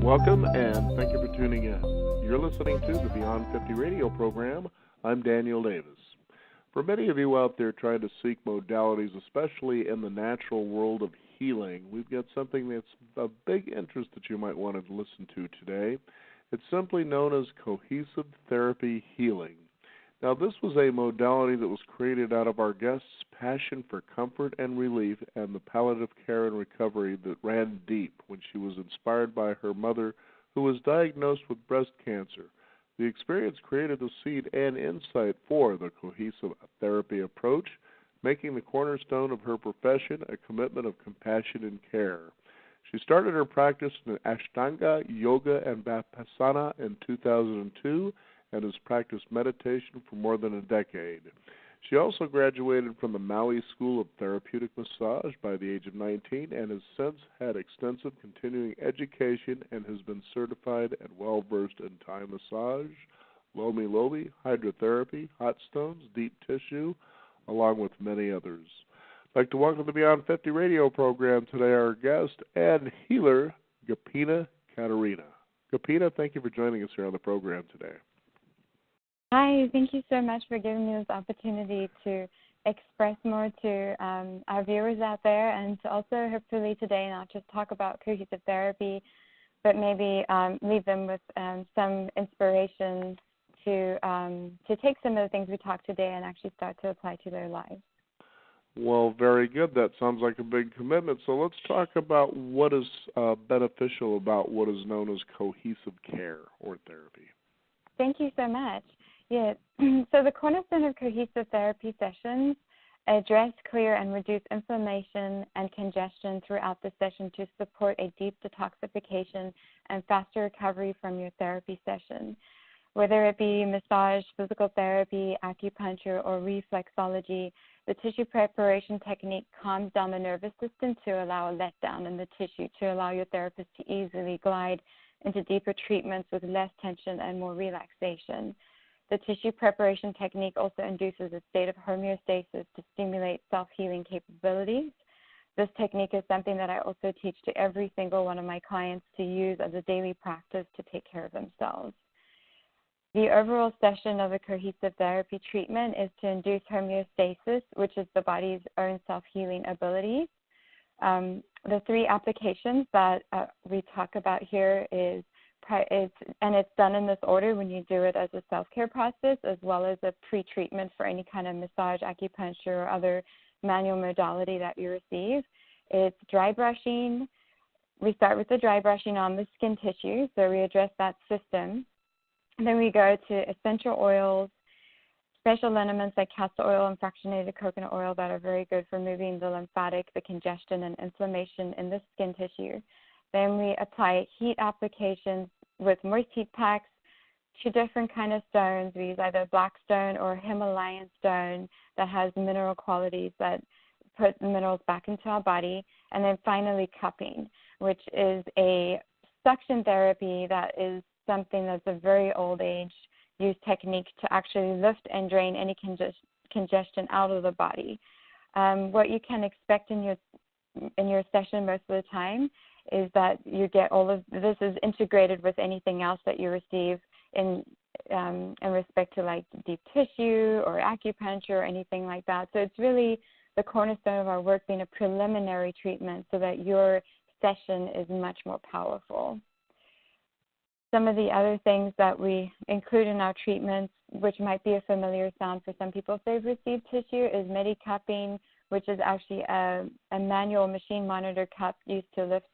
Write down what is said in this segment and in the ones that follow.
Welcome, and thank you for tuning in. You're listening to the Beyond 50 radio program. I'm Daniel Davis. For many of you out there trying to seek modalities, especially in the natural world of healing, we've got something that's of big interest that you might want to listen to today. It's simply known as cohesive therapy healing. Now, this was a modality that was created out of our guest's passion for comfort and relief and the palliative care and recovery that ran deep when she was inspired by her mother, who was diagnosed with breast cancer. The experience created the seed and insight for the cohesive therapy approach, making the cornerstone of her profession a commitment of compassion and care. She started her practice in Ashtanga, Yoga, and Vipassana in 2002, and has practiced meditation for more than a decade. She also graduated from the Maui School of Therapeutic Massage by the age of 19 and has since had extensive continuing education and has been certified and well-versed in Thai massage, lomi, hydrotherapy, hot stones, deep tissue, along with many others. I'd like to welcome to the Beyond 50 radio program today our guest and healer, Gopina Katerina. Gopina, thank you for joining us here on the program today. Hi, thank you so much for giving me this opportunity to express more to our viewers out there, and to also hopefully today not just talk about cohesive therapy, but maybe leave them with some inspiration to take some of the things we talked today and actually start to apply to their lives. Well, very good. That sounds like a big commitment. So let's talk about what is beneficial about what is known as cohesive care or therapy. Thank you so much. Yeah, so the cornerstone of cohesive therapy sessions address, clear, and reduce inflammation and congestion throughout the session to support a deep detoxification and faster recovery from your therapy session. Whether it be massage, physical therapy, acupuncture, or reflexology, the tissue preparation technique calms down the nervous system to allow a letdown in the tissue, to allow your therapist to easily glide into deeper treatments with less tension and more relaxation. The tissue preparation technique also induces a state of homeostasis to stimulate self-healing capabilities. This technique is something that I also teach to every single one of my clients to use as a daily practice to take care of themselves. The overall session of a cohesive therapy treatment is to induce homeostasis, which is the body's own self-healing abilities. The three applications that we talk about here is, and it's done in this order when you do it as a self-care process, as well as a pre-treatment for any kind of massage, acupuncture, or other manual modality that you receive. It's dry brushing. We start with the dry brushing on the skin tissue, so we address that system. And then we go to essential oils, special liniments like castor oil and fractionated coconut oil that are very good for moving the lymphatic, the congestion, and inflammation in the skin tissue. Then we apply heat applications with moist heat packs to different kind of stones. We use either black stone or Himalayan stone that has mineral qualities that put minerals back into our body. And then finally cupping, which is a suction therapy that is something that's a very old age use technique to actually lift and drain any congestion out of the body. What you can expect in your session most of the time is that you get all of this is integrated with anything else that you receive in respect to like deep tissue or acupuncture or anything like that. So it's really the cornerstone of our work being a preliminary treatment so that your session is much more powerful. Some of the other things that we include in our treatments, which might be a familiar sound for some people if they've received tissue, is medi-cupping, which is actually a manual machine monitor cup used to lift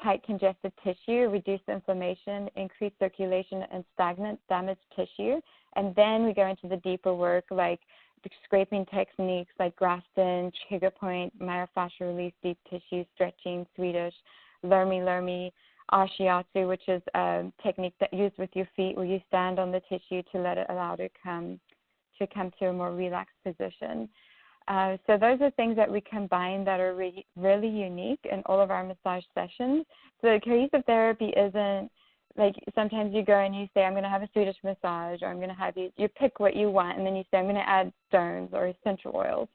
tight congested tissue, reduce inflammation, increase circulation, and stagnant damaged tissue. And then we go into the deeper work like scraping techniques like Grafton, trigger point, myofascial release, deep tissue, stretching, Swedish, Lermi, Ashiatsu, which is a technique that used with your feet where you stand on the tissue to let it allow to come to a more relaxed position. So those are things that we combine that are really unique in all of our massage sessions. So cohesive therapy isn't like sometimes you go and you say, I'm going to have a Swedish massage, or I'm going to have you pick what you want, and then you say, I'm going to add stones or essential oils.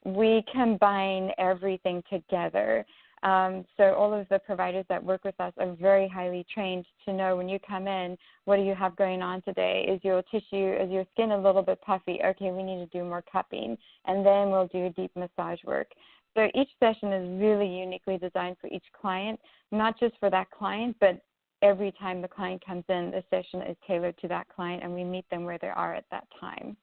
We combine everything together. So all of the providers that work with us are very highly trained to know when you come in, what do you have going on today? Is your skin a little bit puffy? Okay, we need to do more cupping, and then we'll do deep massage work. So each session is really uniquely designed for each client, not just for that client, but every time the client comes in, the session is tailored to that client, and we meet them where they are at that time.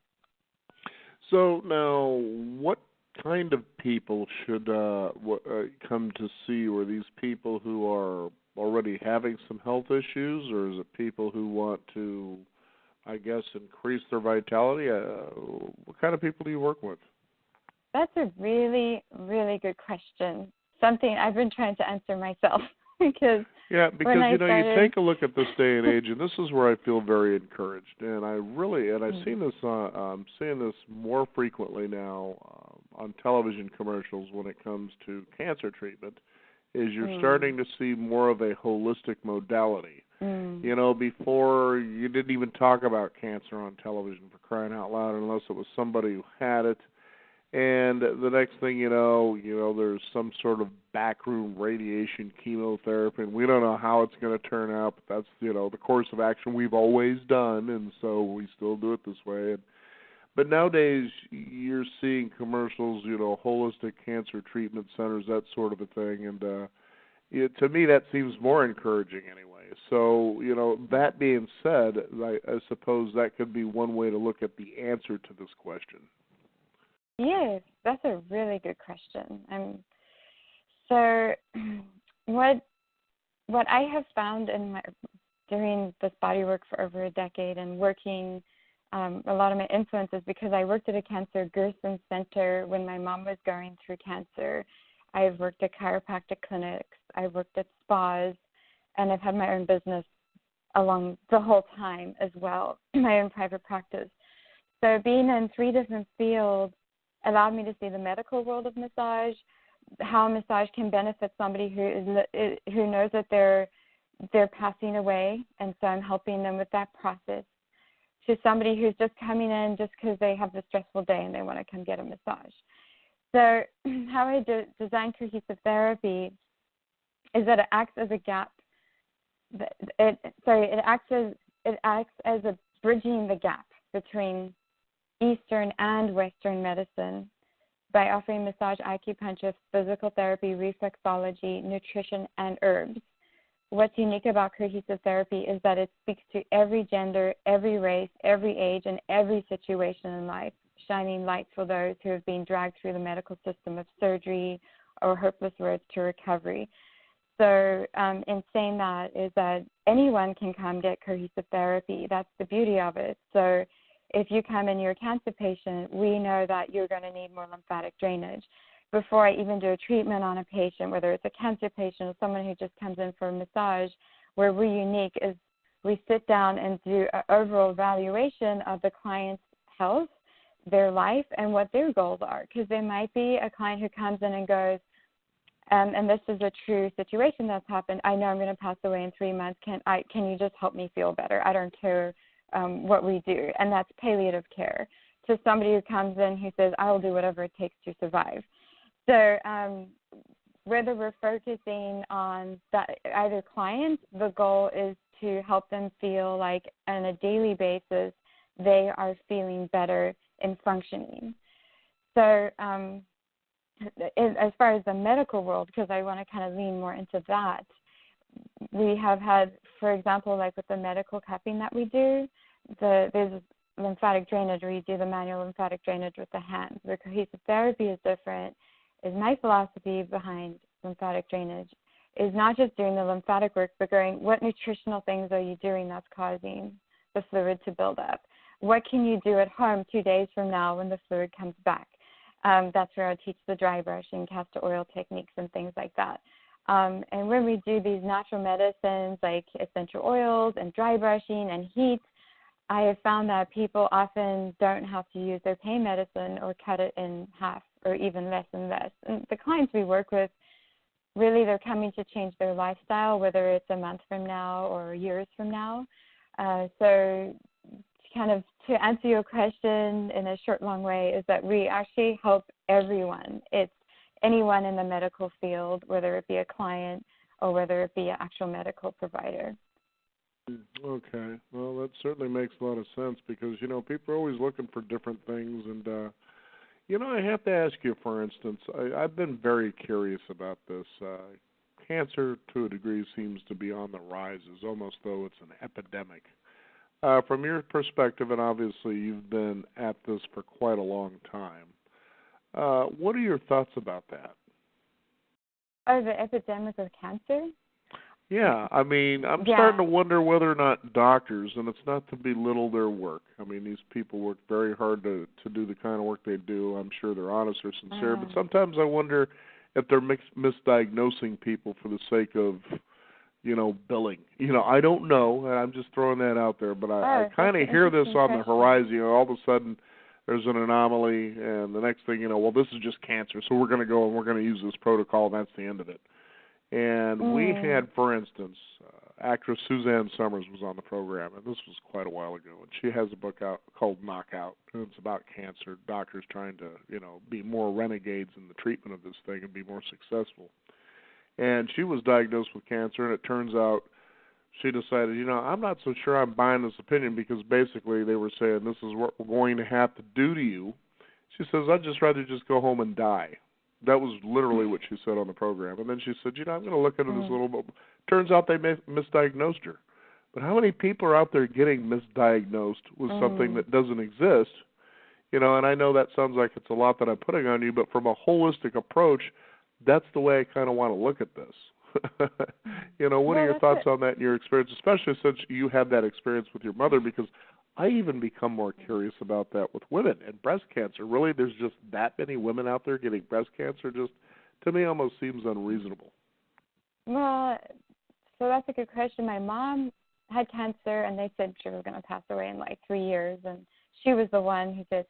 So now, what kind of people should come to see you? Are these people who are already having some health issues, or is it people who want to, I guess, increase their vitality? What kind of people do you work with? That's a really, really good question. Something I've been trying to answer myself because you take a look at this day and age, and this is where I feel very encouraged. And I've seen this seeing this more frequently now on television commercials when it comes to cancer treatment. Is you're starting to see more of a holistic modality. Before you didn't even talk about cancer on television, for crying out loud, unless it was somebody who had it. And the next thing you know, there's some sort of backroom radiation chemotherapy, and we don't know how it's going to turn out, but that's, the course of action we've always done, and so we still do it this way. But nowadays, you're seeing commercials, holistic cancer treatment centers, that sort of a thing, and to me, that seems more encouraging anyway. So, that being said, I suppose that could be one way to look at the answer to this question. Yes, that's a really good question. So what I have found doing this body work for over a decade and working a lot of my influences, because I worked at a cancer Gerson center when my mom was going through cancer. I've worked at chiropractic clinics. I've worked at spas, and I've had my own business along the whole time as well, my own private practice. So being in 3 different fields allowed me to see the medical world of massage, how massage can benefit somebody who knows that they're passing away, and so I'm helping them with that process, to somebody who's just coming in just because they have a stressful day and they want to come get a massage. So how I design cohesive therapy is that it acts as a gap. It acts as a bridging the gap between Eastern and Western medicine by offering massage, acupuncture, physical therapy, reflexology, nutrition, and herbs. What's unique about cohesive therapy is that it speaks to every gender, every race, every age, and every situation in life, shining light for those who have been dragged through the medical system of surgery or hopeless roads to recovery. So in saying that is that anyone can come get cohesive therapy. That's the beauty of it. So if you come in, you're a cancer patient, we know that you're going to need more lymphatic drainage. Before I even do a treatment on a patient, whether it's a cancer patient or someone who just comes in for a massage, where we're unique is we sit down and do an overall evaluation of the client's health, their life, and what their goals are. Because there might be a client who comes in and goes, and this is a true situation that's happened, I know I'm going to pass away in 3 months. Can you just help me feel better? I don't care what we do, and that's palliative care. To somebody who comes in who says, I will do whatever it takes to survive. So whether we're focusing on that either client, the goal is to help them feel like on a daily basis they are feeling better in functioning. So as far as the medical world, because I want to kind of lean more into that, we have had, for example, like with the medical cupping that we do, there's lymphatic drainage where you do the manual lymphatic drainage with the hands. The cohesive therapy is different. Is my philosophy behind lymphatic drainage is not just doing the lymphatic work, but going, what nutritional things are you doing that's causing the fluid to build up? What can you do at home 2 days from now when the fluid comes back? That's where I teach the dry brushing, castor oil techniques, and things like that. And when we do these natural medicines like essential oils and dry brushing and heat, I have found that people often don't have to use their pain medicine or cut it in half or even less and less. And the clients we work with, really they're coming to change their lifestyle, whether it's a month from now or years from now. So kind of to answer your question in a short, long way is that we actually help everyone. It's anyone in the medical field, whether it be a client or whether it be an actual medical provider. Okay. Well, that certainly makes a lot of sense because, people are always looking for different things. And, I have to ask you, for instance, I've been very curious about this. Cancer, to a degree, seems to be on the rise, almost though it's an epidemic. From your perspective, and obviously you've been at this for quite a long time, what are your thoughts about that? Oh, the epidemic of cancer? Yeah, I'm starting to wonder whether or not doctors, and it's not to belittle their work. These people work very hard to do the kind of work they do. I'm sure they're honest or sincere, but sometimes I wonder if they're misdiagnosing people for the sake of, billing. I don't know, and I'm just throwing that out there, but I kind of hear this on the horizon. All of a sudden there's an anomaly, and the next thing well, this is just cancer, so we're going to go and we're going to use this protocol, and that's the end of it. And we had, for instance, actress Suzanne Summers was on the program, and this was quite a while ago, and she has a book out called Knockout, and it's about cancer, doctors trying to, be more renegades in the treatment of this thing and be more successful. And she was diagnosed with cancer, and it turns out she decided, I'm not so sure I'm buying this opinion because basically they were saying this is what we're going to have to do to you. She says, I'd just rather just go home and die. That was literally what she said on the program. And then she said, I'm going to look into this a little bit. Turns out they misdiagnosed her. But how many people are out there getting misdiagnosed with something that doesn't exist? And I know that sounds like it's a lot that I'm putting on you, but from a holistic approach, that's the way I kind of want to look at this. What are your thoughts on that and your experience, especially since you have that experience with your mother? Because I even become more curious about that with women and breast cancer. Really, there's just that many women out there getting breast cancer. Just, to me, almost seems unreasonable. Well, so that's a good question. My mom had cancer, and they said she was going to pass away in like 3 years. And she was the one who said,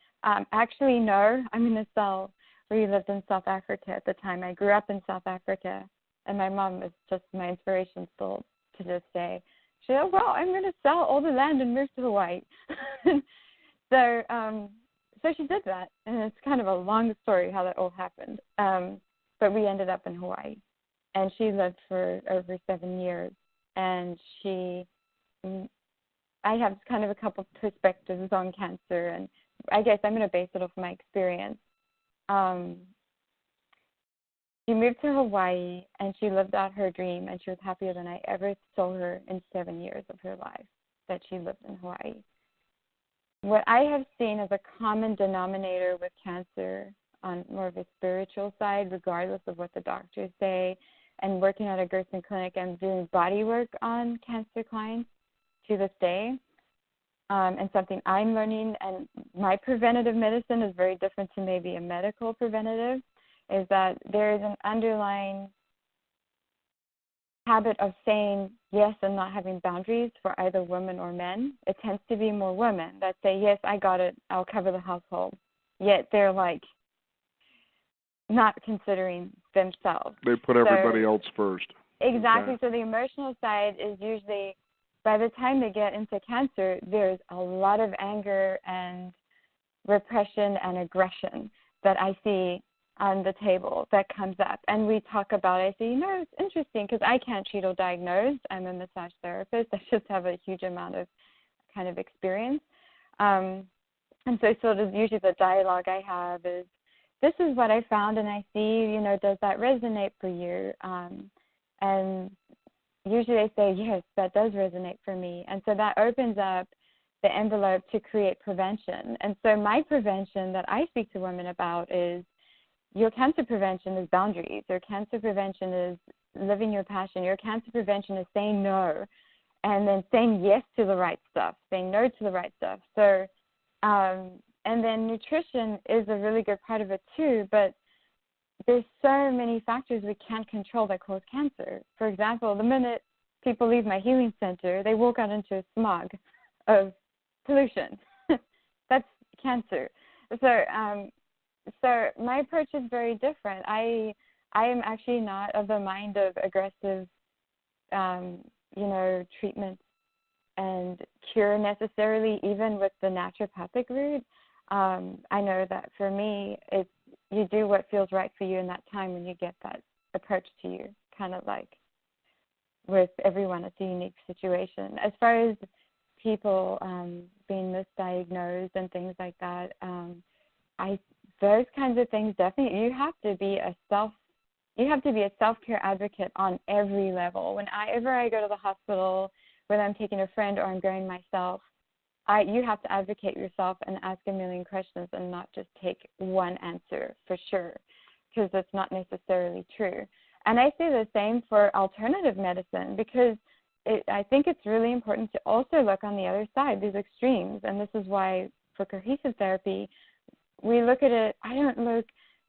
actually, no, I'm in a cell. We lived in South Africa at the time. I grew up in South Africa, and my mom is just my inspiration still to this day. She said, well, I'm going to sell all the land and move to Hawaii. So she did that, and it's kind of a long story how that all happened. But we ended up in Hawaii, and she lived for over 7 years. And I have kind of a couple perspectives on cancer, and I guess I'm going to base it off my experience. She moved to Hawaii, and she lived out her dream, and she was happier than I ever saw her in 7 years of her life that she lived in Hawaii. What I have seen as a common denominator with cancer on more of a spiritual side, regardless of what the doctors say, and working at a Gerson clinic and doing body work on cancer clients to this day, and something I'm learning, and my preventative medicine is very different to maybe a medical preventative, is that there is an underlying habit of saying yes and not having boundaries for either women or men. It tends to be more women that say, yes, I got it, I'll cover the household. Yet they're like not considering themselves. They put everybody else first. Exactly. Okay. So the emotional side is usually, by the time they get into cancer, there's a lot of anger and repression and aggression that I see on the table that comes up. And we talk about it. I say, it's interesting because I can't treat or diagnose. I'm a massage therapist. I just have a huge amount of kind of experience. And so sort of usually the dialogue I have is, this is what I found and I see, does that resonate for you? And usually they say, yes, that does resonate for me. And so that opens up the envelope to create prevention. And so my prevention that I speak to women about is, your cancer prevention is boundaries. Your cancer prevention is living your passion. Your cancer prevention is saying no and then saying yes to the right stuff, saying no to the right stuff. So, and then nutrition is a really good part of it too, but there's so many factors we can't control that cause cancer. For example, the minute people leave my healing center, they walk out into a smog of pollution. That's cancer. So my approach is very different. I am actually not of the mind of aggressive, treatment and cure necessarily, even with the naturopathic route. I know that for me, you do what feels right for you in that time when you get that approach to you, kind of like with everyone, it's a unique situation. As far as people being misdiagnosed and things like that, those kinds of things, definitely you have to be a self-care advocate on every level. Whenever I go to the hospital, whether I'm taking a friend or I'm going myself, you have to advocate yourself and ask a million questions and not just take one answer for sure, because that's not necessarily true. And I say the same for alternative medicine, because I think it's really important to also look on the other side, these extremes. And this is why for cohesive therapy, we look at it, I don't look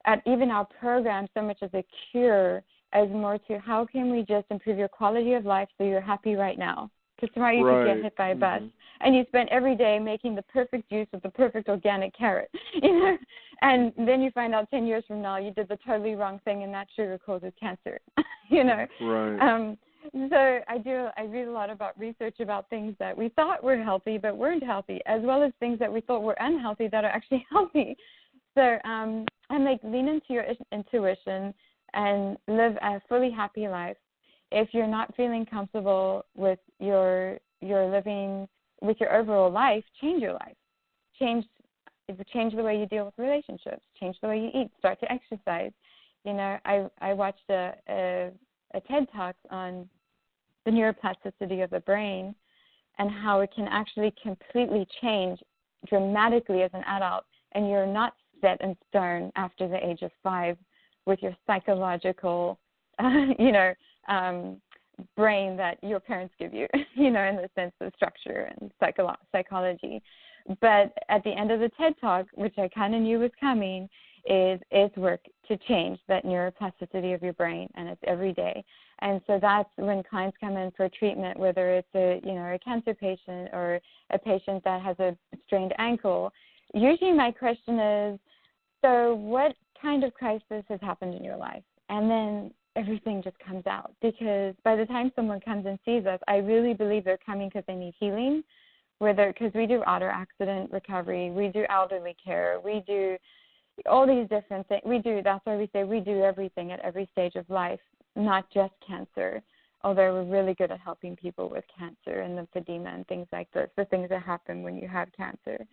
at even our program so much as a cure, as more to how can we just improve your quality of life so you're happy right now. Because tomorrow you could get hit by a bus, and you spend every day making the perfect juice with the perfect organic carrot, and then you find out 10 years from now you did the totally wrong thing, and that sugar causes cancer, Right. So I read a lot about research about things that we thought were healthy but weren't healthy, as well as things that we thought were unhealthy that are actually healthy. So I'm like, lean into your intuition and live a fully happy life. If you're not feeling comfortable with your living, with your overall life, change your life. Change the way you deal with relationships. Change the way you eat. Start to exercise. I watched a TED Talk on the neuroplasticity of the brain and how it can actually completely change dramatically as an adult, and you're not set in stone after the age of 5 with your psychological, brain that your parents give you, in the sense of structure and psychology. But at the end of the TED Talk, which I kind of knew was coming, is work to change that neuroplasticity of your brain, and it's every day. And so that's when clients come in for treatment, whether it's a cancer patient or a patient that has a strained ankle. Usually my question is, so what kind of crisis has happened in your life? And then everything just comes out, because by the time someone comes and sees us, I really believe they're coming because they need healing, because we do auto accident recovery, we do elderly care, we do all these different things. That's why we say we do everything at every stage of life, not just cancer, although we're really good at helping people with cancer and lymphedema and things like this, the things that happen when you have cancer,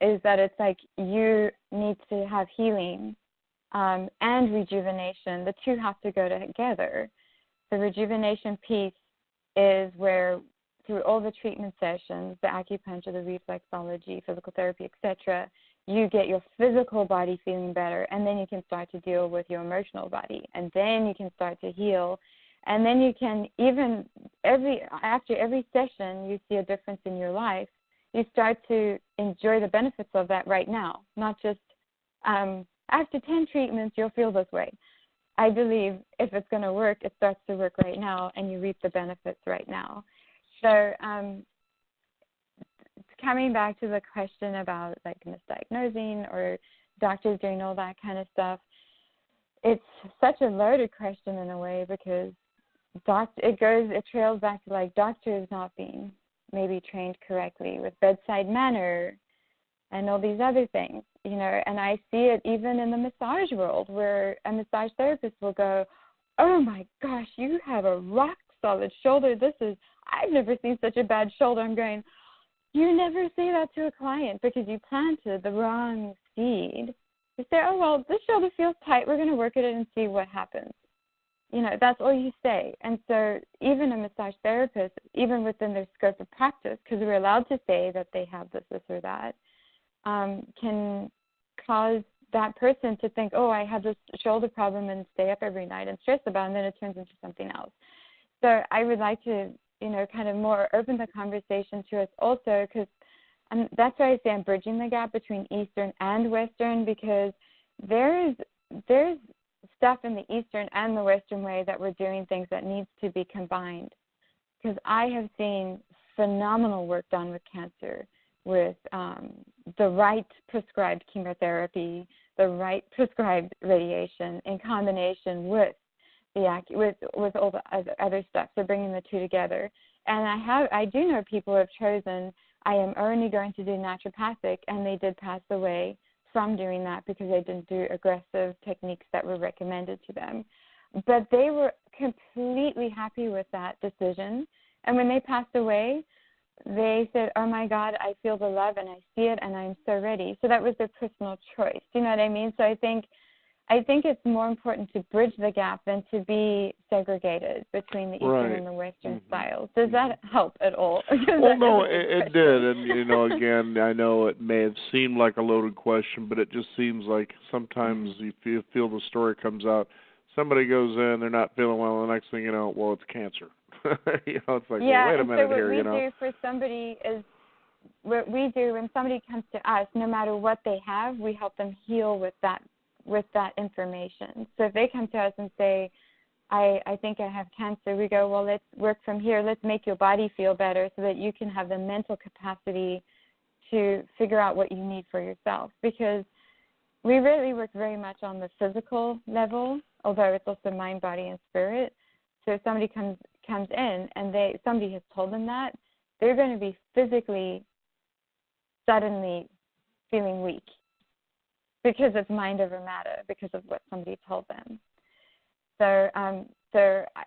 is that it's like you need to have healing and rejuvenation. The two have to go together. The rejuvenation piece is where, through all the treatment sessions, the acupuncture, the reflexology, physical therapy, etc., you get your physical body feeling better, and then you can start to deal with your emotional body, and then you can start to heal, and then you can even, after every session, you see a difference in your life. You start to enjoy the benefits of that right now, not just after 10 treatments, you'll feel this way. I believe if it's going to work, it starts to work right now, and you reap the benefits right now. So coming back to the question about like misdiagnosing or doctors doing all that kind of stuff, it's such a loaded question in a way, because it trails back to like doctors not being maybe trained correctly with bedside manner and all these other things, and I see it even in the massage world, where a massage therapist will go, oh my gosh, you have a rock solid shoulder. I've never seen such a bad shoulder. I'm going, you never say that to a client, because you planted the wrong seed. You say, oh, well, this shoulder feels tight. We're going to work at it and see what happens. That's all you say. And so even a massage therapist, even within their scope of practice, because we're allowed to say that they have this or that, can cause that person to think, oh, I have this shoulder problem, and stay up every night and stress about it, and then it turns into something else. So I would like to, kind of more open the conversation to us also, because that's why I say I'm bridging the gap between Eastern and Western, because there's stuff in the Eastern and the Western way that we're doing things that needs to be combined. Because I have seen phenomenal work done with cancer, with the right prescribed chemotherapy, the right prescribed radiation, in combination with with all the other stuff. So bringing the two together. And I do know people who have chosen, I am only going to do naturopathic, and they did pass away from doing that because they didn't do aggressive techniques that were recommended to them. But they were completely happy with that decision. And when they passed away, they said, oh, my God, I feel the love and I see it and I'm so ready. So that was their personal choice. Do you know what I mean? So I think it's more important to bridge the gap than to be segregated between the Eastern and the Western styles. Does that help at all? Well, no, it did. And, again, I know it may have seemed like a loaded question, but it just seems like sometimes you feel the story comes out. Somebody goes in, they're not feeling well, the next thing you know, well, it's cancer. It's like, well, wait a minute here, what we do for somebody is, what we do when somebody comes to us, no matter what they have, we help them heal with that information. So if they come to us and say, I think I have cancer, we go, well, let's work from here. Let's make your body feel better so that you can have the mental capacity to figure out what you need for yourself. Because we really work very much on the physical level, although it's also mind, body, and spirit. So if somebody comes in and somebody has told them that, they're going to be physically suddenly feeling weak because it's mind over matter, because of what somebody told them. So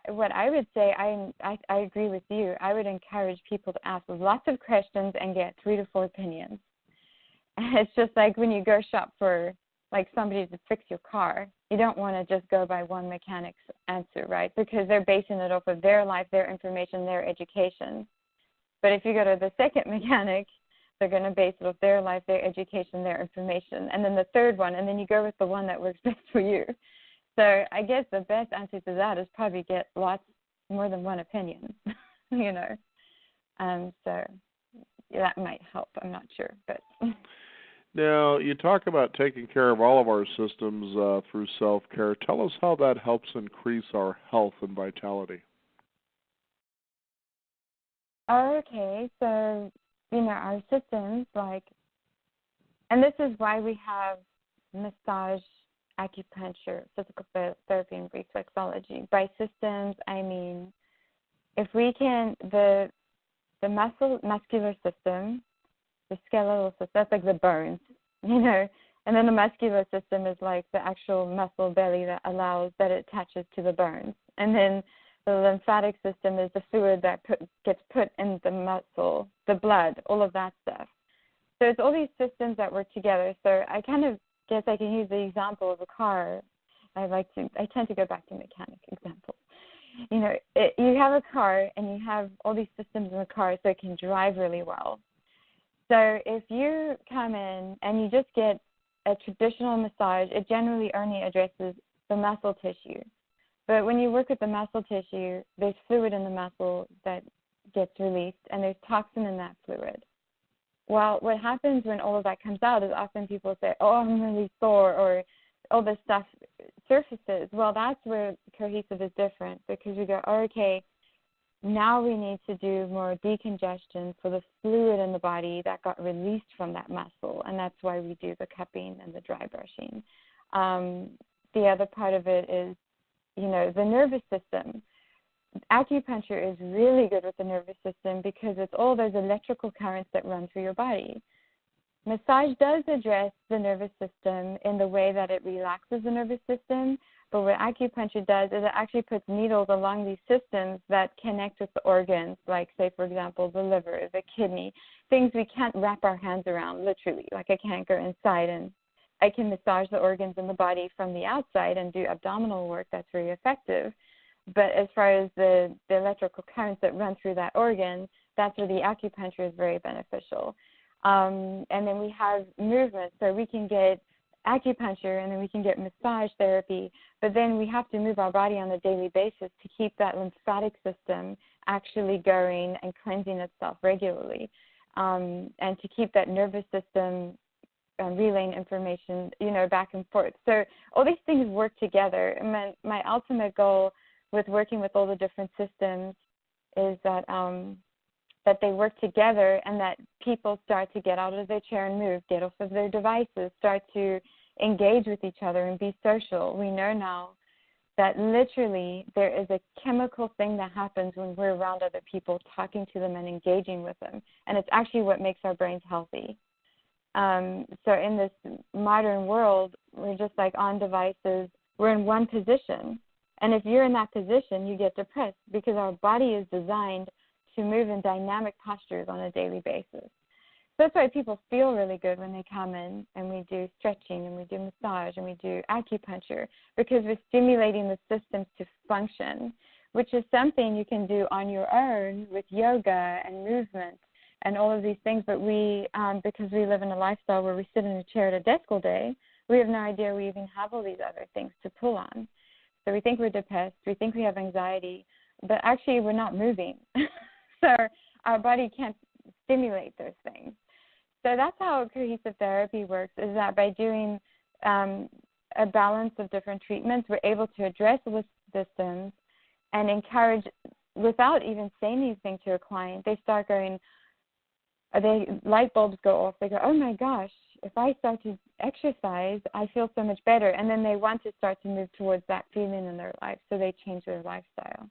what I would say, I agree with you. I would encourage people to ask lots of questions and get 3 to 4 opinions. And it's just like when you go shop for somebody to fix your car, you don't want to just go by one mechanic's answer, right? Because they're basing it off of their life, their information, their education. But if you go to the second mechanic, they're going to base it off their life, their education, their information, and then the third one, and then you go with the one that works best for you. So I guess the best answer to that is probably get more than one opinion, So that might help. I'm not sure, but. Now, you talk about taking care of all of our systems through self-care. Tell us how that helps increase our health and vitality. Okay, so, our systems, and this is why we have massage, acupuncture, physical therapy, and reflexology. By systems, I mean, if we can, the muscular system, the skeletal system, that's like the bones, and then the muscular system is like the actual muscle belly that it attaches to the bones. And then the lymphatic system is the fluid that gets put in the muscle, the blood, all of that stuff. So it's all these systems that work together. So I kind of guess I can use the example of a car. I tend to go back to mechanic examples. You have a car and you have all these systems in the car so it can drive really well. So if you come in and you just get a traditional massage, it generally only addresses the muscle tissue. But when you work with the muscle tissue, there's fluid in the muscle that gets released, and there's toxin in that fluid. Well, what happens when all of that comes out is often people say, oh, I'm really sore, or all this stuff surfaces. Well, that's where cohesive is different, because we go, oh, okay, now we need to do more decongestion for the fluid in the body that got released from that muscle, and that's why we do the cupping and the dry brushing. The other part of it is, the nervous system. Acupuncture is really good with the nervous system because it's all those electrical currents that run through your body. Massage does address the nervous system in the way that it relaxes the nervous system, but what acupuncture does is it actually puts needles along these systems that connect with the organs, like, say, for example, the liver, the kidney, things we can't wrap our hands around, literally. Like, I can't go inside, and I can massage the organs in the body from the outside and do abdominal work that's very effective. But as far as the electrical currents that run through that organ, that's where the acupuncture is very beneficial. And then we have movement, so we can get acupuncture and then we can get massage therapy, but then we have to move our body on a daily basis to keep that lymphatic system actually going and cleansing itself regularly, and to keep that nervous system relaying information, back and forth. So all these things work together. And my ultimate goal with working with all the different systems is that they work together, and that people start to get out of their chair and move, get off of their devices, start to engage with each other and be social. We know now that literally there is a chemical thing that happens when we're around other people, talking to them and engaging with them. And it's actually what makes our brains healthy. So in this modern world, we're just like on devices. We're in one position. And if you're in that position, you get depressed because our body is designed to move in dynamic postures on a daily basis. So that's why people feel really good when they come in and we do stretching and we do massage and we do acupuncture, because we're stimulating the systems to function, which is something you can do on your own with yoga and movement and all of these things. But we, because we live in a lifestyle where we sit in a chair at a desk all day, we have no idea we even have all these other things to pull on. So we think we're depressed, we think we have anxiety, but actually we're not moving. So our body can't stimulate those things. So that's how cohesive therapy works, is that by doing a balance of different treatments, we're able to address the systems and encourage, without even saying anything to a client, they start going, light bulbs go off. They go, oh my gosh, if I start to exercise, I feel so much better. And then they want to start to move towards that feeling in their life, so they change their lifestyle.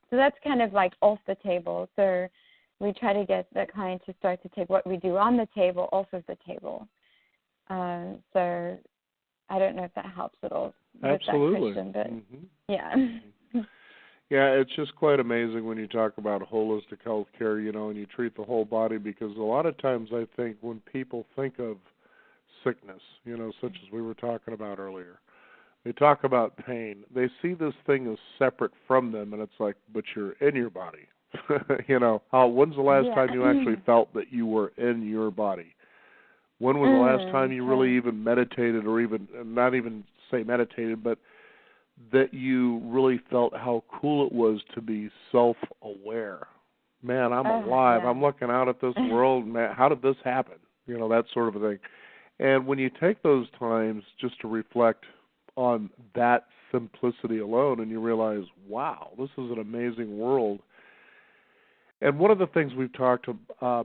So that's kind of like off the table. So we try to get the client to start to take what we do on the table off of the table. So I don't know if that helps at all with Absolutely. that question, but yeah. Yeah, it's just quite amazing when you talk about holistic health care, and you treat the whole body, because a lot of times I think when people think of sickness, such as we were talking about earlier, they talk about pain. They see this thing as separate from them, and it's like, but you're in your body. When's the last time you actually felt that you were in your body? When was the last time you really even meditated, or even, not even say meditated, but that you really felt how cool it was to be self-aware? Man, I'm alive. Yeah. I'm looking out at this world. Man, how did this happen? That sort of a thing. And when you take those times just to reflect on that simplicity alone, and you realize, wow, this is an amazing world. And one of the things we've talked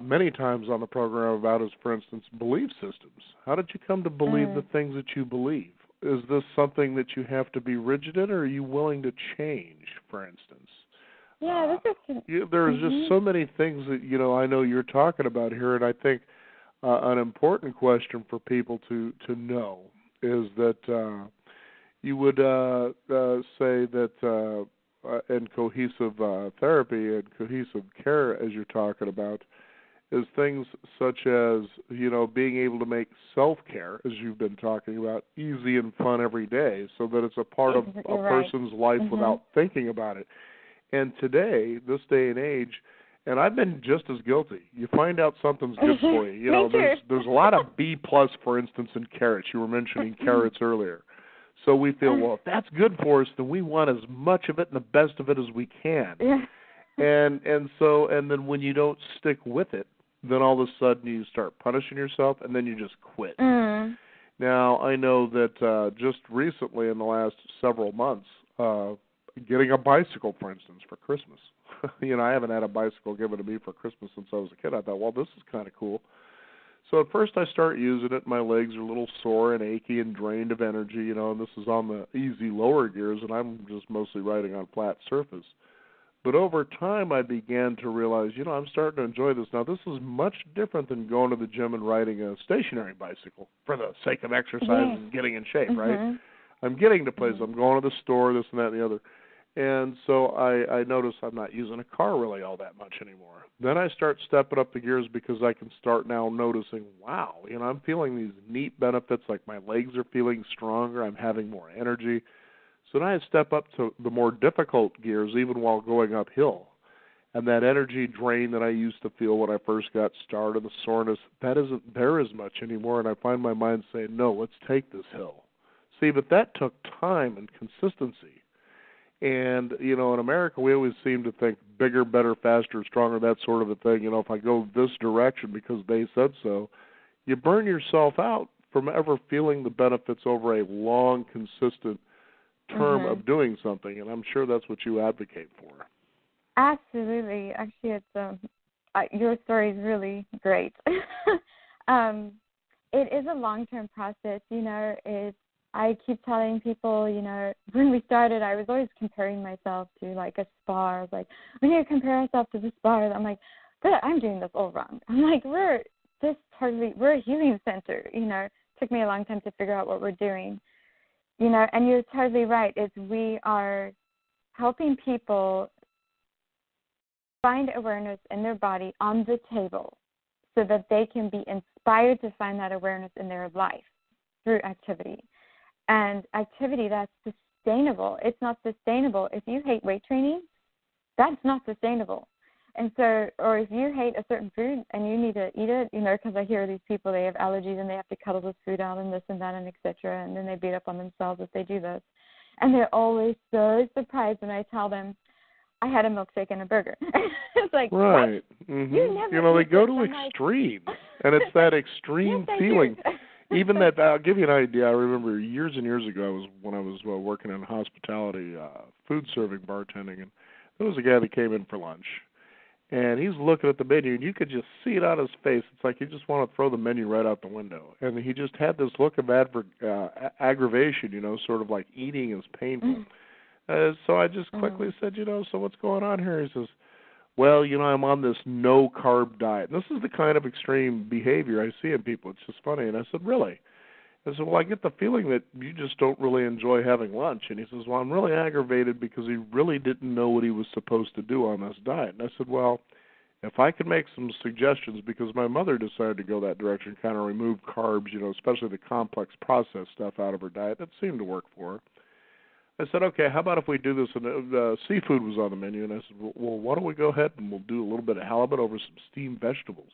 many times on the program about is, for instance, belief systems. How did you come to believe the things that you believe? Is this something that you have to be rigid in, or are you willing to change, for instance? Yeah, there's just so many things that, I know you're talking about here, and I think an important question for people to know is that you would say that in cohesive therapy and cohesive care, as you're talking about, is things such as, being able to make self-care, as you've been talking about, easy and fun every day, so that it's a part of a person's life without thinking about it. And today, this day and age, and I've been just as guilty. You find out something's good for you. There's a lot of B+, for instance, in carrots. You were mentioning carrots earlier. So we feel, well, if that's good for us, then we want as much of it and the best of it as we can. Yeah. And then when you don't stick with it, then all of a sudden you start punishing yourself, and then you just quit. Now, I know that just recently in the last several months, getting a bicycle, for instance, for Christmas. I haven't had a bicycle given to me for Christmas since I was a kid. I thought, well, this is kind of cool. So at first I start using it. My legs are a little sore and achy and drained of energy, and this is on the easy lower gears, and I'm just mostly riding on flat surface. But over time, I began to realize, I'm starting to enjoy this. Now, this is much different than going to the gym and riding a stationary bicycle for the sake of exercise and getting in shape, right? I'm getting to places. I'm going to the store, this and that and the other. And so I notice I'm not using a car really all that much anymore. Then I start stepping up the gears because I can start now noticing, wow, I'm feeling these neat benefits, like my legs are feeling stronger, I'm having more energy. So now I step up to the more difficult gears even while going uphill. And that energy drain that I used to feel when I first got started, the soreness, that isn't there as much anymore. And I find my mind saying, no, let's take this hill. See, but that took time and consistency. And, in America, we always seem to think bigger, better, faster, stronger, that sort of a thing. If I go this direction because they said so, you burn yourself out from ever feeling the benefits over a long, consistent term of doing something. And I'm sure that's what you advocate for. Absolutely. Actually, it's your story is really great. It is a long-term process. I keep telling people, when we started, I was always comparing myself to like a spa. I was like, we need to compare ourselves to the spa. I'm like, but I'm doing this all wrong. I'm like, we're we're a healing center, It took me a long time to figure out what we're doing, and you're totally right. We are helping people find awareness in their body on the table so that they can be inspired to find that awareness in their life through activity. And activity that's sustainable. It's not sustainable. If you hate weight training, that's not sustainable. And so, or if you hate a certain food and you need to eat it, because I hear these people, they have allergies and they have to cuddle this food out and this and that and et cetera, and then they beat up on themselves if they do this. And they're always so surprised when I tell them, I had a milkshake and a burger. It's like, right. What? Mm-hmm. They go to extremes, and it's that extreme yes, feeling. Even that, I'll give you an idea. I remember years and years ago, when I was working in hospitality, food serving, bartending, and there was a guy that came in for lunch, and he's looking at the menu, and you could just see it on his face. It's like he just want to throw the menu right out the window. And he just had this look of aggravation, sort of like eating is painful. So I just quickly said, so what's going on here? He says, well, I'm on this no-carb diet. And this is the kind of extreme behavior I see in people. It's just funny. And I said, really? I said, well, I get the feeling that you just don't really enjoy having lunch. And he says, well, I'm really aggravated because he really didn't know what he was supposed to do on this diet. And I said, well, if I could make some suggestions, because my mother decided to go that direction, kind of remove carbs, especially the complex processed stuff out of her diet, that seemed to work for her. I said, okay, how about if we do this? And seafood was on the menu, and I said, well, why don't we go ahead and we'll do a little bit of halibut over some steamed vegetables.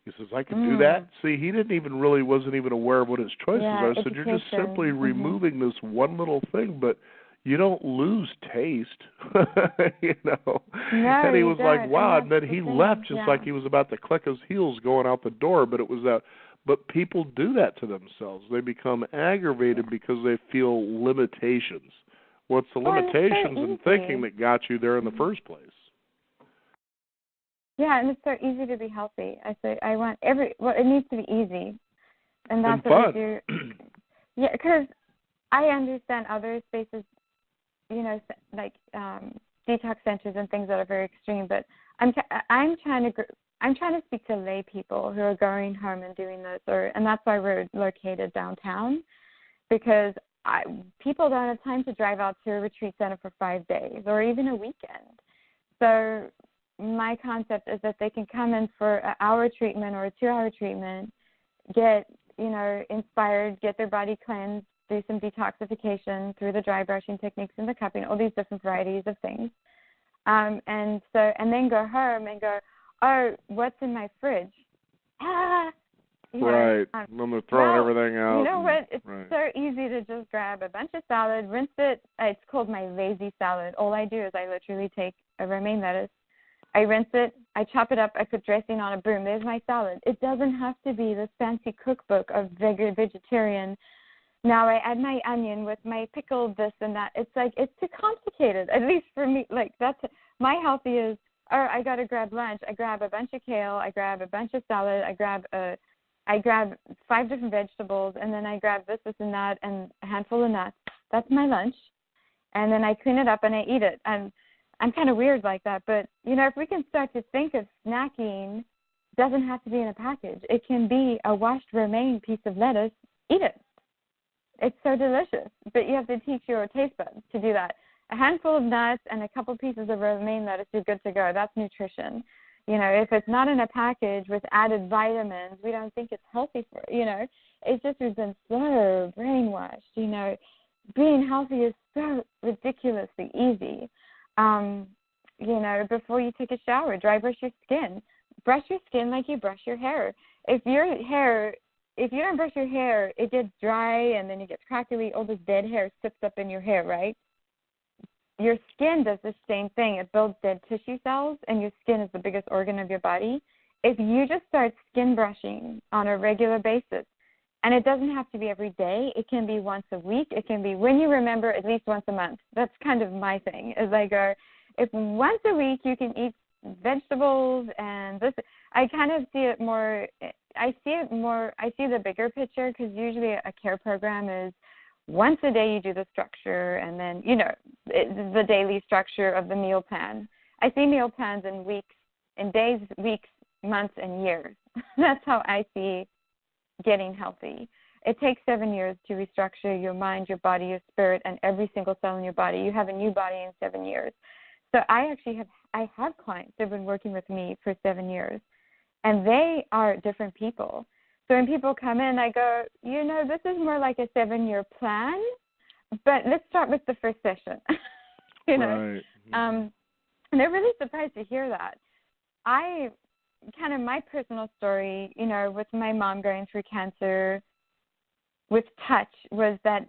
He says, I can do that? See, he wasn't even aware of what his choices are. I said, you're just simply removing this one little thing, but you don't lose taste, No, and he was like, wow, and then he left just yeah. like he was about to click his heels going out the door, but it was that. But people do that to themselves. They become aggravated because they feel limitations. Well, it's the limitations in thinking that got you there in the first place. Yeah, and it's so easy to be healthy. I say I want it needs to be easy, and that's and what fun. we do. Yeah, because I understand other spaces, like detox centers and things that are very extreme. But I'm trying to speak to lay people who are going home and doing this, and that's why we're located downtown, because people don't have time to drive out to a retreat center for 5 days or even a weekend. So my concept is that they can come in for an hour treatment or a 2-hour treatment, get, inspired, get their body cleansed, do some detoxification through the dry brushing techniques and the cupping, all these different varieties of things. And then go home and go, oh, what's in my fridge? Right. I'm throwing everything out. You know what? It's so easy to just grab a bunch of salad, rinse it. It's called my lazy salad. All I do is I literally take a romaine lettuce, I rinse it, I chop it up, I put dressing on it, boom, there's my salad. It doesn't have to be this fancy cookbook of vegetarian. Now I add my onion with my pickled this and that. It's like, it's too complicated, at least for me. Like, that's my healthy is, I got to grab lunch. I grab a bunch of kale, I grab a bunch of salad, I grab 5 different vegetables, and then I grab this and that, and a handful of nuts. That's my lunch. And then I clean it up and I eat it. And I'm kind of weird like that, but, if we can start to think of snacking, doesn't have to be in a package. It can be a washed romaine piece of lettuce. Eat it. It's so delicious, but you have to teach your taste buds to do that. A handful of nuts and a couple pieces of romaine lettuce, you're good to go. That's nutrition. If it's not in a package with added vitamins, we don't think it's healthy for, it's just we've been so brainwashed, Being healthy is so ridiculously easy. Before you take a shower, dry brush your skin. Brush your skin like you brush your hair. If you don't brush your hair, it gets dry and then it gets crackly. All this dead hair sits up in your hair, right? Your skin does the same thing. It builds dead tissue cells, and your skin is the biggest organ of your body. If you just start skin brushing on a regular basis, and it doesn't have to be every day. It can be once a week. It can be when you remember, at least once a month. That's kind of my thing, is I go, if once a week you can eat vegetables and this, I kind of see it more, I see the bigger picture, because usually a care program is once a day you do the structure, and then, the daily structure of the meal plan. I see meal plans in weeks, in days, weeks, months and years. That's how I see getting healthy. It takes 7 years to restructure your mind, your body, your spirit, and every single cell in your body. You have a new body in 7 years. So I have clients that have been working with me for 7 years, and they are different people. So when people come in, I go, this is more like a 7-year plan, but let's start with the first session. Right. And they're really surprised to hear that. My personal story, with my mom going through cancer, with touch, was that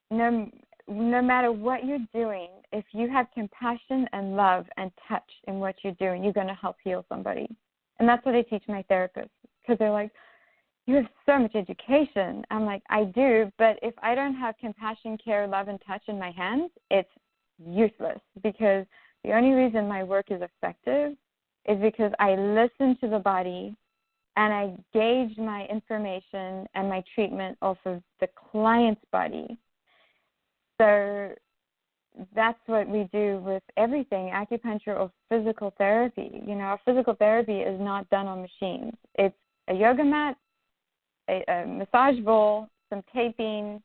no matter what you're doing, if you have compassion and love and touch in what you're doing, you're going to help heal somebody. And that's what I teach my therapists, because they're like, you have so much education. I'm like, I do, but if I don't have compassion, care, love, and touch in my hands, it's useless, because the only reason my work is effective is because I listen to the body and I gauge my information and my treatment off of the client's body. So that's what we do with everything, acupuncture or physical therapy. Physical therapy is not done on machines. It's a yoga mat, a massage bowl, some taping.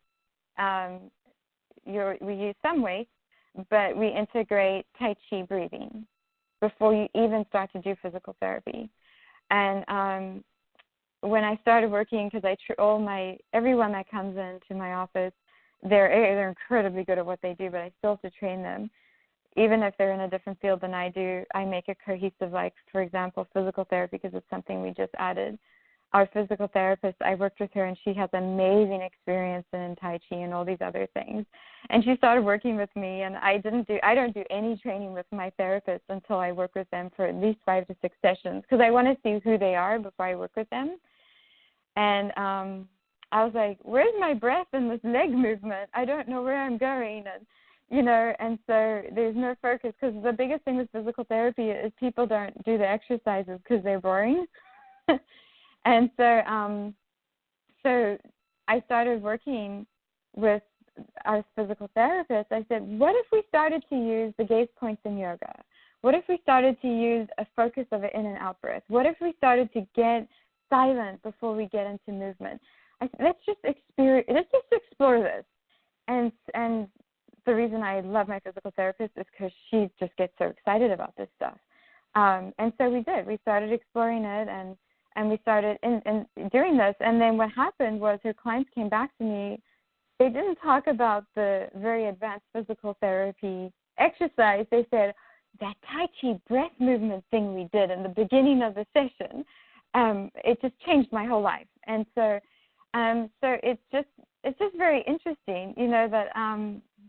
We use some weights, but we integrate Tai Chi breathing before you even start to do physical therapy. And when I started working, because everyone that comes into my office, they're incredibly good at what they do, but I still have to train them. Even if they're in a different field than I do, I make it cohesive, like, for example, physical therapy, because it's something we just added. Our physical therapist, I worked with her, and she has amazing experience in Tai Chi and all these other things. And she started working with me, and I don't do any training with my therapist until I work with them for at least 5 to 6 sessions, because I want to see who they are before I work with them. And I was like, where's my breath in this leg movement? I don't know where I'm going. And so there's no focus, because the biggest thing with physical therapy is people don't do the exercises because they're boring. And so I started working with our physical therapist. I said, what if we started to use the gaze points in yoga? What if we started to use a focus of an in and out breath? What if we started to get silent before we get into movement? I said, let's just explore this. And the reason I love my physical therapist is because she just gets so excited about this stuff. And so we did. We started exploring it, and we started in doing this. And then what happened was her clients came back to me. They didn't talk about the very advanced physical therapy exercise. They said, that Tai Chi breath movement thing we did in the beginning of the session, it just changed my whole life. And so it's just very interesting,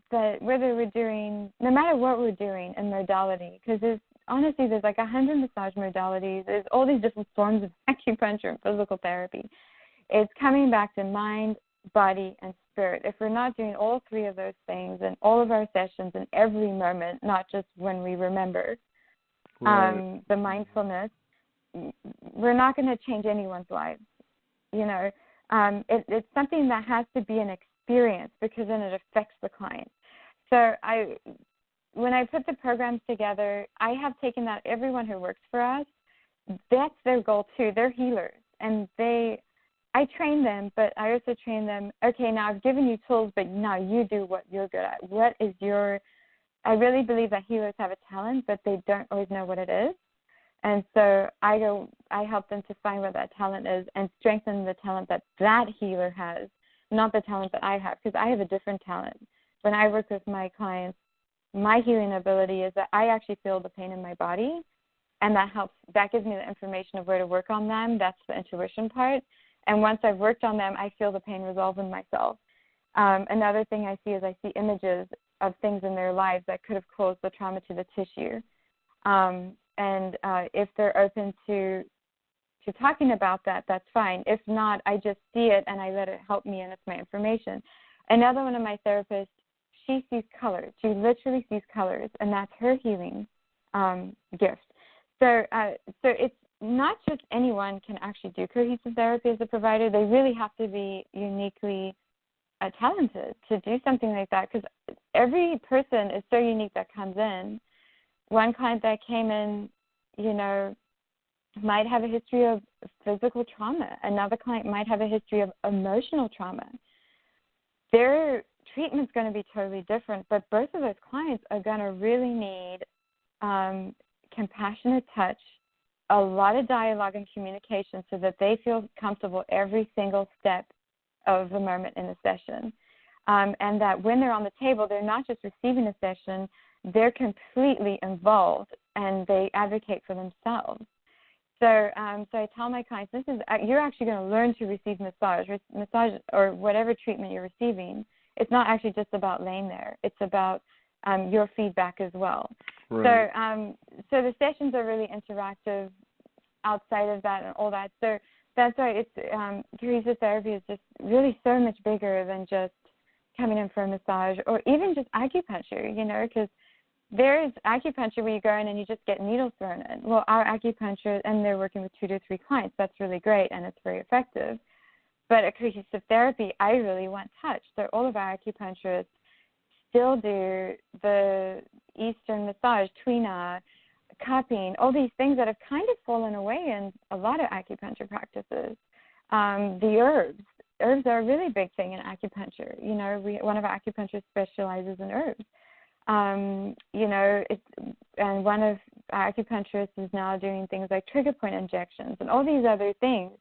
that whether we're doing, no matter what we're doing in modality, because there's like 100 massage modalities. There's all these different forms of acupuncture and physical therapy. It's coming back to mind, body, and spirit. If we're not doing all 3 of those things in all of our sessions in every moment, not just when we remember, right. The mindfulness, we're not going to change anyone's lives. It's something that has to be an experience, because then it affects the client. So when I put the programs together, I have taken that everyone who works for us, that's their goal too. They're healers, and I train them, but I also train them, okay, now I've given you tools, but now you do what you're good at. I really believe that healers have a talent, but they don't always know what it is. And so I help them to find what that talent is and strengthen the talent that healer has, not the talent that I have, because I have a different talent. When I work with my clients, my healing ability is that I actually feel the pain in my body, and that gives me the information of where to work on them. That's the intuition part. And once I've worked on them, I feel the pain resolve in myself. Another thing I see is I see images of things in their lives that could have caused the trauma to the tissue. And if they're open to talking about that, that's fine. If not, I just see it and I let it help me, and it's my information. Another one of my therapists, she sees colors. She literally sees colors, and that's her healing gift. So it's not just anyone can actually do cohesive therapy as a provider. They really have to be uniquely talented to do something like that, because every person is so unique that comes in. One client that came in, might have a history of physical trauma. Another client might have a history of emotional trauma. Their treatment's going to be totally different, but both of those clients are going to really need compassionate touch, a lot of dialogue and communication so that they feel comfortable every single step of the moment in the session. And that when they're on the table, they're not just receiving a session, they're completely involved and they advocate for themselves. So I tell my clients, you're actually going to learn to receive massage or whatever treatment you're receiving. It's not actually just about laying there. It's about your feedback as well. Right. So the sessions are really interactive outside of that and all that. So that's why cohesive therapy is just really so much bigger than just coming in for a massage or even just acupuncture, because there's acupuncture where you go in and you just get needles thrown in. Well, our acupuncture, and they're working with 2 to 3 clients, that's really great and it's very effective. But a cohesive therapy, I really want touch. So all of our acupuncturists still do the Eastern massage, tuina, cupping, all these things that have kind of fallen away in a lot of acupuncture practices. The herbs are a really big thing in acupuncture. One of our acupuncturists specializes in herbs. And one of our acupuncturists is now doing things like trigger point injections and all these other things.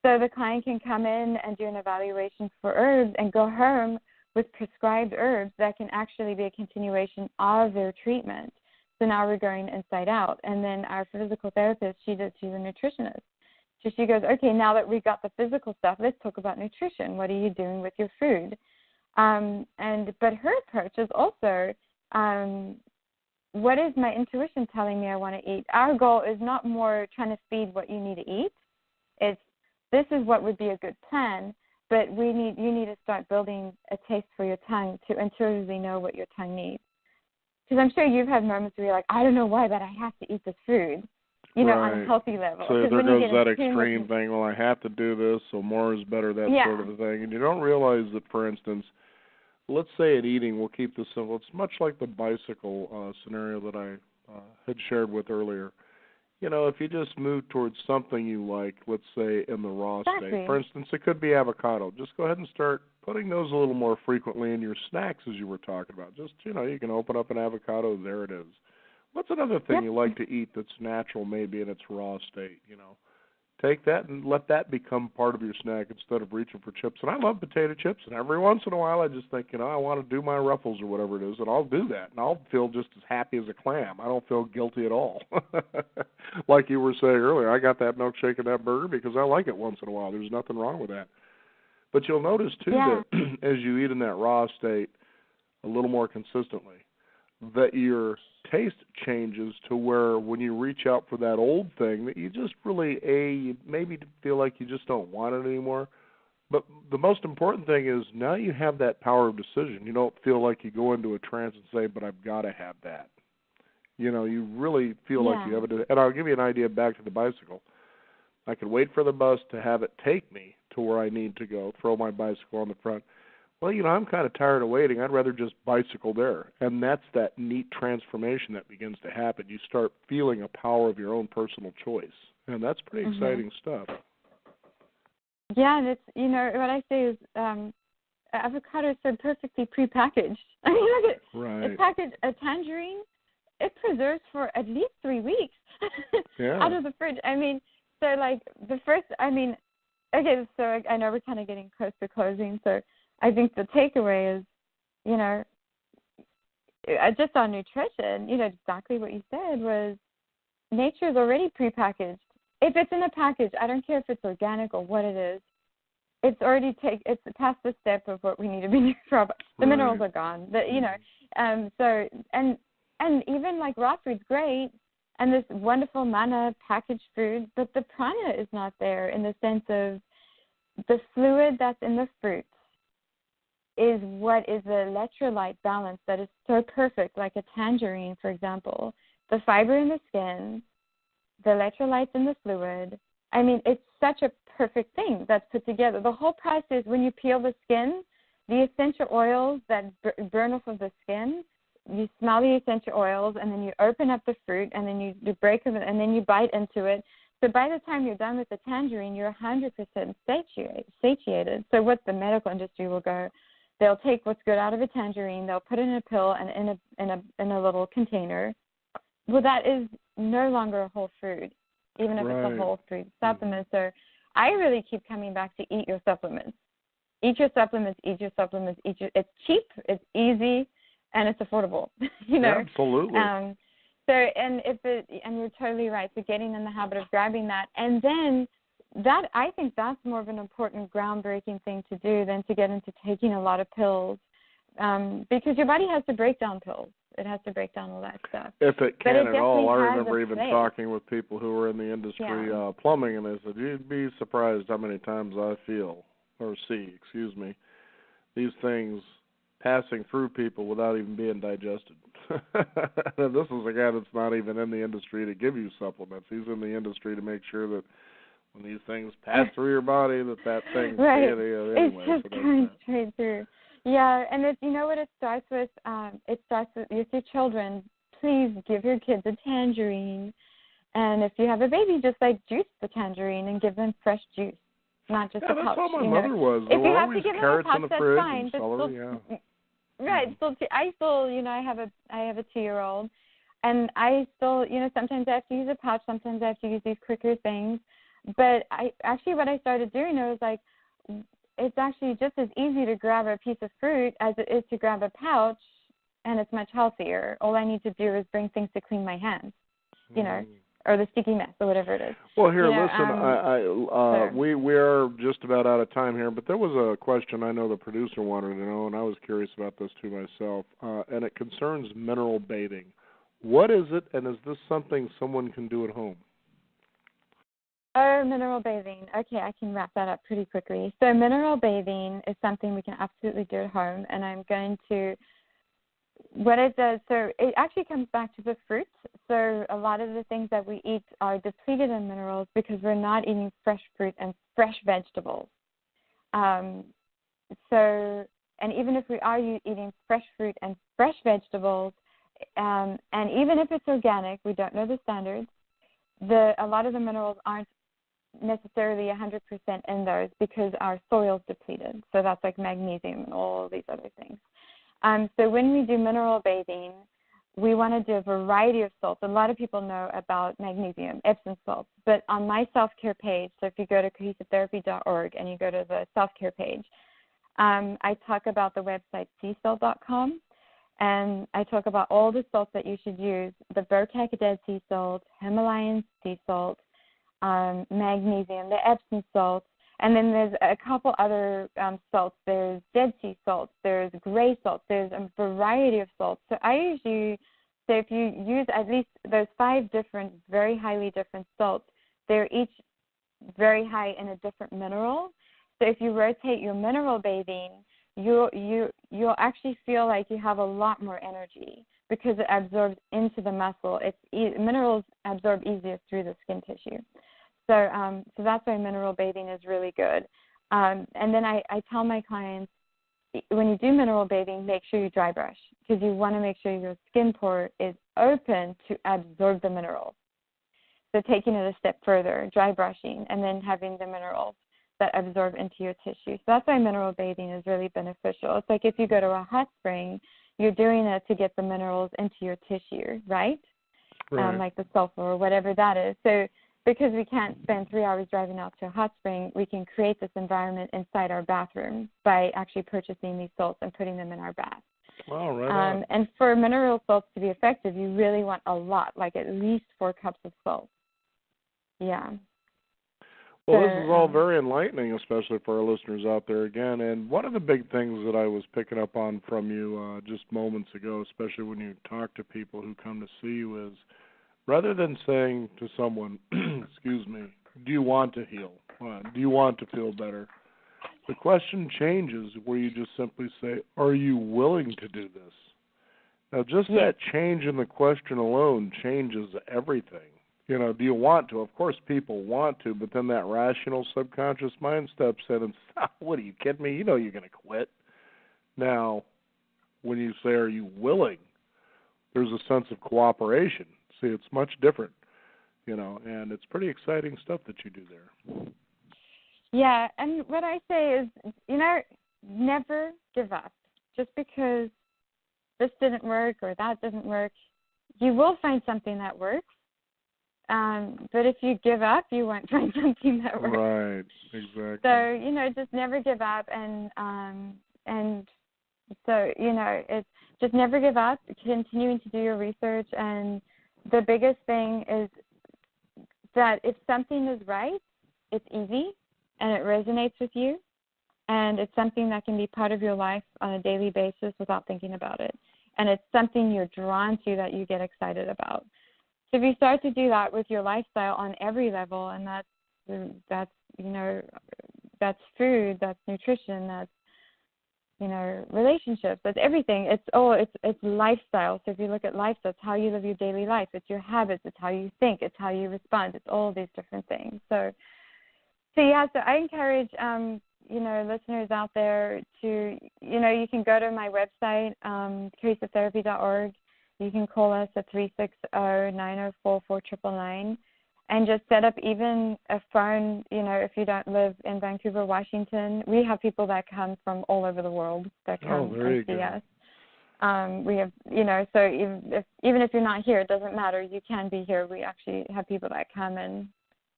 So the client can come in and do an evaluation for herbs and go home with prescribed herbs that can actually be a continuation of their treatment. So now we're going inside out. And then our physical therapist, she's a nutritionist. So she goes, okay, now that we got the physical stuff, let's talk about nutrition. What are you doing with your food? But her approach is also, what is my intuition telling me I want to eat? Our goal is not more trying to feed what you need to eat. It's this is what would be a good plan, but you need to start building a taste for your tongue to intuitively know what your tongue needs. Because I'm sure you've had moments where you're like, I don't know why, but I have to eat this food, right. on a healthy level. So there goes that extreme thing, well, I have to do this, so more is better, that sort of a thing. And you don't realize that, for instance, let's say at eating, we'll keep this simple. It's much like the bicycle scenario that I had shared with earlier. If you just move towards something you like, let's say in the raw state. For instance, it could be avocado. Just go ahead and start putting those a little more frequently in your snacks, as you were talking about. Just, you can open up an avocado, there it is. What's another thing you like to eat that's natural maybe in its raw state, Take that and let that become part of your snack instead of reaching for chips. And I love potato chips, and every once in a while I just think, I want to do my Ruffles or whatever it is, and I'll do that, and I'll feel just as happy as a clam. I don't feel guilty at all. Like you were saying earlier, I got that milkshake and that burger because I like it once in a while. There's nothing wrong with that. But you'll notice, too, that as you eat in that raw state a little more consistently, that your taste changes to where when you reach out for that old thing that you just really, you maybe feel like you just don't want it anymore. But the most important thing is now you have that power of decision. You don't feel like you go into a trance and say, but I've got to have that. You really feel like you have it. And I'll give you an idea back to the bicycle. I could wait for the bus to have it take me to where I need to go, throw my bicycle on the front. Well, I'm kind of tired of waiting. I'd rather just bicycle there. And that's that neat transformation that begins to happen. You start feeling a power of your own personal choice. And that's pretty exciting stuff. Yeah, and it's, what I say is avocado is so perfectly prepackaged. I mean, look at it. Packaged a tangerine, it preserves for at least 3 weeks out of the fridge. I mean, so like okay, so I know we're kind of getting close to closing, so I think the takeaway is, just on nutrition, exactly what you said was nature is already prepackaged. If it's in a package, I don't care if it's organic or what it is, it's already it's past the step of what we need to be for. The minerals are gone. So and even like raw food's great, and this wonderful manna packaged food, but the prana is not there in the sense of the fluid that's in the fruits is what is the electrolyte balance that is so perfect, like a tangerine, for example. The fiber in the skin, the electrolytes in the fluid. I mean, it's such a perfect thing that's put together. The whole process, when you peel the skin, the essential oils that burn off of the skin, you smell the essential oils, and then you open up the fruit, and then you break them, and then you bite into it. So by the time you're done with the tangerine, you're 100% satiated. So what the medical industry will go, they'll take what's good out of a tangerine, they'll put it in a pill and in a little container. Well, that is no longer a whole food, even if it's a whole food supplement. So I really keep coming back to eat your supplements. Eat your supplements, eat your supplements, it's cheap, it's easy, and it's affordable. You know? Yeah, absolutely. And you're totally right. So getting in the habit of grabbing that, and then that, I think that's more of an important groundbreaking thing to do than to get into taking a lot of pills, because your body has to break down pills. It has to break down all that stuff. If it can at all. I remember even place. talking with people who were in the industry, plumbing, and they said, you'd be surprised how many times I see these things passing through people without even being digested. And this is a guy that's not even in the industry to give you supplements. He's in the industry to make sure that when these things pass through your body, that thing anyway. It's just going straight through. Yeah, and you know what it starts with? It starts with your children. Please give your kids a tangerine. And if you have a baby, just like juice the tangerine and give them fresh juice, not just a pouch. That's how my mother was. If you have always to give them carrots a pouch, in the that's fridge fine. and But celery, still, right. I still, I have a 2-year-old, and I still, sometimes I have to use a pouch, sometimes I have to use these quicker things. But what I started doing, I was like, it's actually just as easy to grab a piece of fruit as it is to grab a pouch, and it's much healthier. All I need to do is bring things to clean my hands, or the sticky mess or whatever it is. Well, here, listen, we are just about out of time here, but there was a question I know the producer wanted to know, and I was curious about this too myself, and it concerns mineral bathing. What is it, and is this something someone can do at home? Oh, mineral bathing. Okay, I can wrap that up pretty quickly. So mineral bathing is something we can absolutely do at home, and I'm going to what it does, so it actually comes back to the fruits. So a lot of the things that we eat are depleted in minerals because we're not eating fresh fruit and fresh vegetables. And even if we are eating fresh fruit and fresh vegetables, and even if it's organic, we don't know the standards, a lot of the minerals aren't necessarily 100% in those because our soil's depleted. So that's like magnesium and all these other things. So when we do mineral bathing, we want to do a variety of salts. A lot of people know about magnesium, Epsom salts. But on my Selfcare page, so if you go to cohesivetherapy.org and you go to the Selfcare page, I talk about the website seasalt.com, and I talk about all the salts that you should use, the Burkak Dead Sea Salt, Himalayan sea salt, magnesium, the Epsom salts, and then there's a couple other salts. There's Dead Sea salts, there's gray salts, there's a variety of salts. So I usually say if you use at least those 5 different, very highly different salts, they're each very high in a different mineral. So if you rotate your mineral bathing, you'll actually feel like you have a lot more energy because it absorbs into the muscle. Minerals absorb easiest through the skin tissue. So that's why mineral bathing is really good. And then I tell my clients, when you do mineral bathing, make sure you dry brush because you want to make sure your skin pore is open to absorb the minerals. So taking it a step further, dry brushing, and then having the minerals that absorb into your tissue. So that's why mineral bathing is really beneficial. It's like if you go to a hot spring, you're doing it to get the minerals into your tissue, right? Like the sulfur or whatever that is. So because we can't spend 3 hours driving out to a hot spring, we can create this environment inside our bathroom by actually purchasing these salts and putting them in our bath. Wow, right. And for mineral salts to be effective, you really want a lot, like at least 4 cups of salt. Yeah. Well, this is all very enlightening, especially for our listeners out there again. And one of the big things that I was picking up on from you just moments ago, especially when you talk to people who come to see you, is rather than saying to someone, excuse me, do you want to heal? Do you want to feel better? The question changes where you just simply say, are you willing to do this? Now, just that change in the question alone changes everything. You know, do you want to? Of course, people want to, but then that rational subconscious mind steps in and says, what, are you kidding me? You know you're going to quit. Now, when you say, are you willing, there's a sense of cooperation. See, it's much different. and it's pretty exciting stuff that you do there. Yeah, and what I say is, never give up. Just because this didn't work or that didn't work, you will find something that works. But if you give up, you won't find something that works. Right, exactly. So, just never give up, and so, it's just never give up, continuing to do your research. And the biggest thing is that if something is right, it's easy and it resonates with you, and it's something that can be part of your life on a daily basis without thinking about it. And it's something you're drawn to that you get excited about. So if you start to do that with your lifestyle on every level, and that's food, that's nutrition, that's relationships, that's everything. It's lifestyle. So if you look at life, that's how you live your daily life. It's your habits. It's how you think. It's how you respond. It's all these different things. So I encourage listeners out there to you can go to my website, cohesivetherapy.org. You can call us at 360-904-4999 and just set up even a phone, if you don't live in Vancouver, Washington. We have people that come from all over the world that come and see us. We have, so even if you're not here, it doesn't matter. You can be here. We actually have people that come and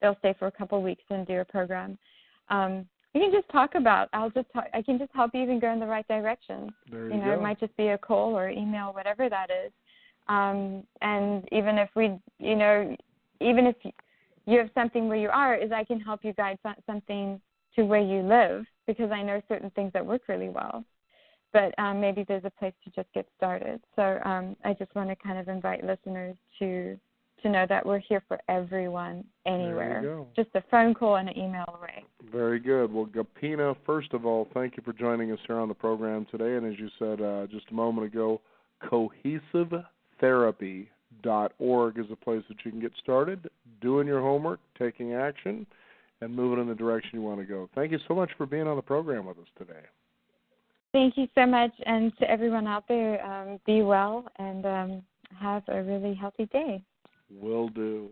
they'll stay for a couple of weeks and do a program. We can just talk about. I can just help you even go in the right direction. There you go. It might just be a call or email, whatever that is. And even if even if you have something where you are, I can help you guide something to where you live, because I know certain things that work really well. But maybe there's a place to just get started. So I just want to kind of invite listeners to know that we're here for everyone, anywhere. There you go. Just a phone call and an email away. Very good. Well, Gapina, first of all, thank you for joining us here on the program today. And as you said just a moment ago, cohesivetherapy.org is a place that you can get started, doing your homework, taking action, and moving in the direction you want to go. Thank you so much for being on the program with us today. Thank you so much. And to everyone out there, be well and have a really healthy day. Will do.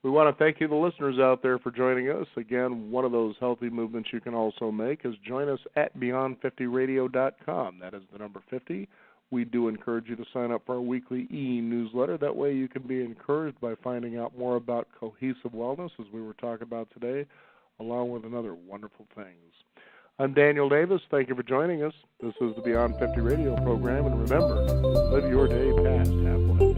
We want to thank you, the listeners out there, for joining us. Again, one of those healthy movements you can also make is join us at beyond50radio.com. That is the number 50. We do encourage you to sign up for our weekly e-newsletter. That way you can be encouraged by finding out more about cohesive wellness, as we were talking about today, along with other wonderful things. I'm Daniel Davis. Thank you for joining us. This is the Beyond 50 radio program. And remember, live your day past halfway.